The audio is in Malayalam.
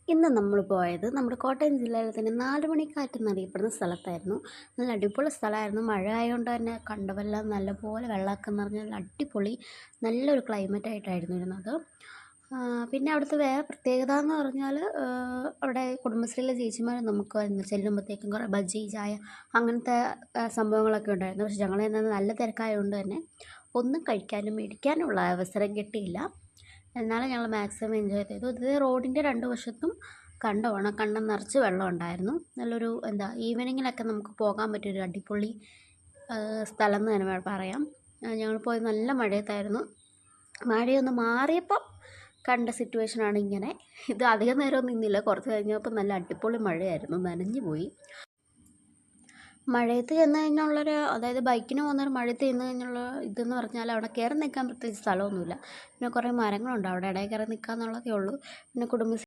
ഇന്ന് നമ്മൾ പോയത് നമ്മുടെ കോട്ടയം ജില്ലയിലെ തന്നെ 4 മണിക്കാറ്റ് എന്നറിയപ്പെടുന്ന സ്ഥലത്തായിരുന്നു. നല്ല അടിപൊളി സ്ഥലമായിരുന്നു. മഴ ആയതുകൊണ്ട് തന്നെ കണ്ടവെല്ലാം നല്ലപോലെ വെള്ളമൊക്കെ നിറഞ്ഞ് നല്ല അടിപൊളി നല്ലൊരു ക്ലൈമറ്റ് ആയിട്ടായിരുന്നു ഇരുന്നത്. പിന്നെ അവിടുത്തെ വേറെ പ്രത്യേകത എന്ന് പറഞ്ഞാൽ അവിടെ കുടുംബശ്രീയിലെ ചേച്ചിമാർ നമുക്ക് ചെല്ലുമ്പോഴത്തേക്കും കുറേ ബജ്ജി, ചായ അങ്ങനത്തെ സംഭവങ്ങളൊക്കെ ഉണ്ടായിരുന്നു. പക്ഷെ ഞങ്ങൾ ചെന്നത് നല്ല തിരക്കായതുകൊണ്ട് തന്നെ ഒന്നും കഴിക്കാനും മേടിക്കാനുള്ള അവസരം കിട്ടിയില്ല. എന്നാലും ഞങ്ങൾ മാക്സിമം എൻജോയ് ചെയ്തു. ഇത് റോഡിൻ്റെ രണ്ട് വശത്തും കണ്ടം നിറച്ച് വെള്ളം ഉണ്ടായിരുന്നു. നല്ലൊരു ഈവനിങ്ങിലൊക്കെ നമുക്ക് പോകാൻ പറ്റിയൊരു അടിപൊളി സ്ഥലം എന്ന് തന്നെ പറയാം. ഞങ്ങൾ പോയത് നല്ല മഴയത്തായിരുന്നു. മഴയൊന്ന് മാറിയപ്പം കണ്ട സിറ്റുവേഷനാണ് ഇങ്ങനെ. ഇത് അധികം നേരമൊന്നും നിന്നില്ല. കുറച്ച് കഴിഞ്ഞപ്പോൾ നല്ല അടിപൊളി മഴയായിരുന്നു, നനഞ്ഞു പോയി. മഴയത്ത് ചെന്ന് കഴിഞ്ഞുള്ളൊരു അതായത് ബൈക്കിന് പോകുന്നവർ മഴയത്ത് ചെന്ന് കഴിഞ്ഞുള്ള ഇതെന്ന് പറഞ്ഞാൽ അവിടെ കയറി നിൽക്കാൻ പ്രത്യേകിച്ച് സ്ഥലമൊന്നുമില്ല. പിന്നെ കുറേ മരങ്ങളുണ്ട്, അവിടെ ഇടയിൽ കയറി നിൽക്കുക എന്നുള്ളതേ ഉള്ളൂ. പിന്നെ കുടുംബശ്രീ